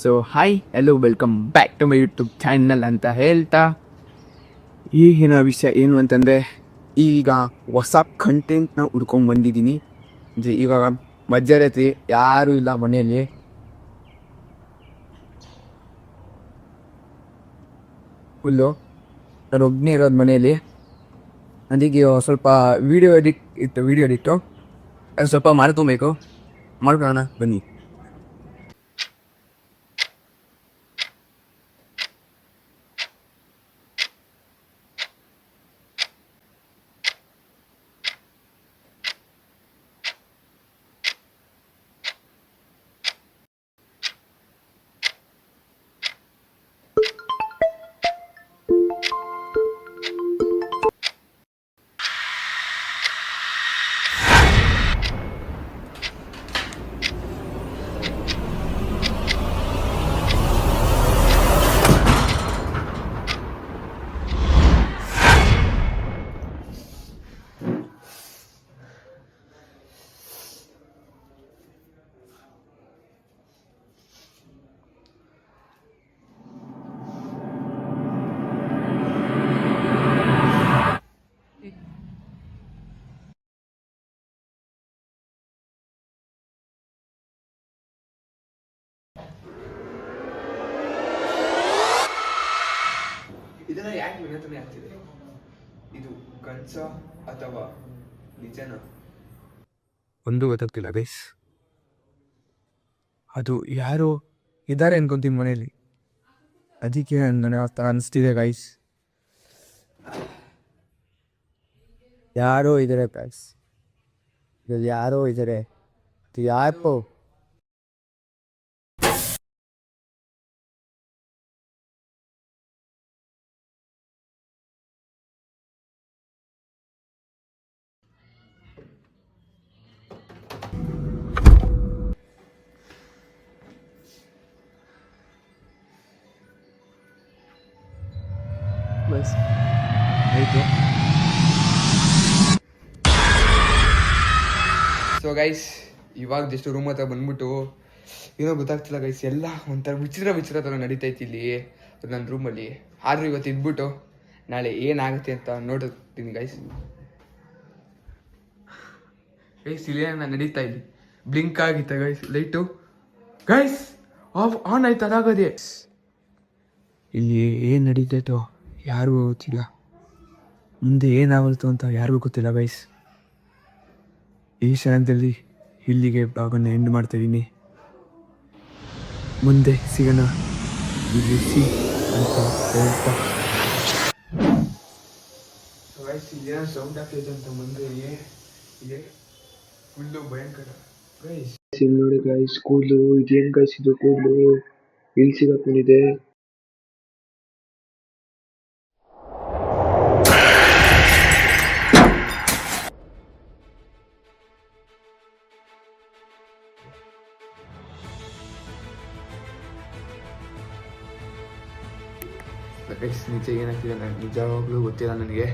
So hi hello welcome back to my YouTube channel ಅಂತ ಹೇಳ್ತಾ ಈಗಿನ ವಿಷಯ ಏನು ಅಂತಂದರೆ ಈಗ ಹೊಸ ಕಂಟೆಂಟ್ನ ಹುಡ್ಕೊಂಡು ಬಂದಿದ್ದೀನಿ. ಇವಾಗ ಮಧ್ಯರಾತ್ರಿ ಯಾರೂ ಇಲ್ಲ ಮನೆಯಲ್ಲಿ, ಫುಲ್ಲು ನಾನು ಒಬ್ಬನೇ ಇರೋದು ಮನೆಯಲ್ಲಿ. ಅದಕ್ಕೆ ಸ್ವಲ್ಪ ವೀಡಿಯೋ ಎಡಿಟ್ಟು ಅದು ಸ್ವಲ್ಪ ಮಾಡ್ಕೊಬೇಕು, ಮಾಡ್ಕೊಳ್ಳೋಣ ಬನ್ನಿ. ಇದನ್ನ ಯಾಕೆ ವಿನಂತನೆ ಆಗ್ತಿದೆ? ಇದು ಕನ್ಸ ಅಥವಾ ನಿಜನ? ಒಂದು ಗೊತ್ತಾಗ್ತಿಲ್ಲ ಗೈಸ್. ಅದು ಯಾರೋ ಇದ್ದಾರೆ ಅನ್ಕೊಂತೀನಿ ಮನೇಲಿ, ಅದಕ್ಕೆ ನನಗೆ ಆ ಥರ ಅನಿಸ್ತಿದೆ ಗೈಸ್. ಯಾರೋ ಇದ್ದಾರೆ ಗೈಸ್, ಇದ್ರಲ್ಲಿ ಯಾರೋ ಇದ್ದಾರೆ. ಅದು ಯಾಕೋ ಬಸ್ ಆಯಿತು. ಸೊ ಗೈಸ್, ಇವಾಗ ಜಸ್ಟ್ ರೂಮ್ ಹತ್ರ ಬಂದ್ಬಿಟ್ಟು ಏನೋ ಗೊತ್ತಾಗ್ತಿಲ್ಲ ಗೈಸ್, ಎಲ್ಲ ಒಂಥರ ವಿಚಿತ್ರ ಥರ ನಡೀತೈತಿ ಇಲ್ಲಿ ನನ್ನ ರೂಮಲ್ಲಿ. ಆದರೂ ಇವತ್ತು ಇದ್ಬಿಟ್ಟು ನಾಳೆ ಏನಾಗುತ್ತೆ ಅಂತ ನೋಡ್ತೀನಿ ಗೈಸ್. ಇಲ್ಲಿ ನಾನು ನಡೀತಾ ಇಲ್ಲಿ ಬ್ಲಿಂಕ್ ಆಗಿತ್ತ ಗೈಸ್ ಲೈಟು. ಗೈಸ್ ಆನ್ ಆಯ್ತು, ಅದಾಗದೆ. ಇಲ್ಲಿ ಏನು ನಡೀತೈತೋ ಯಾರಿಗೂ ಗೊತ್ತಿಲ್ಲ, ಮುಂದೆ ಏನಾಗುತ್ತೋ ಅಂತ ಯಾರಿಗೂ ಗೊತ್ತಿಲ್ಲ ಗೈಸ್. ಈ ಕ್ಷಣದಲ್ಲಿ ಇಲ್ಲಿಗೆ ಭಾಗವನ್ನು ಎಂಡ್ ಮಾಡ್ತಾಯಿದ್ದೀನಿ. ಮುಂದೆ ಸಿಗೋಣ ಅಂತ ಹೇಳ್ತಾ ಗೈಸ್, ಇದೇನೋ ಸೌಂಡ್ ಆಗ್ತೈತೆ ಅಂತ ಮುಂದೆ ಇದೆ ಫುಲ್ಲು ಭಯಂಕರ ಗೈಸ್. ಇಲ್ಲಿ ನೋಡಿ ಗೈಸ್, ಕೂದಲು ಇದೇನು ಗೈಸ್, ಇದು ಕೂದಲು ಇಲ್ಲಿ ಸಿಗಾಕೊಂಡಿದೆ. ಗೈಸ್ ನಿಜ ಏನಾಗ್ತಿದೆ ನಿಜವಾಗ್ಲೂ ಗೊತ್ತಿಲ್ಲ ನನಗೆ.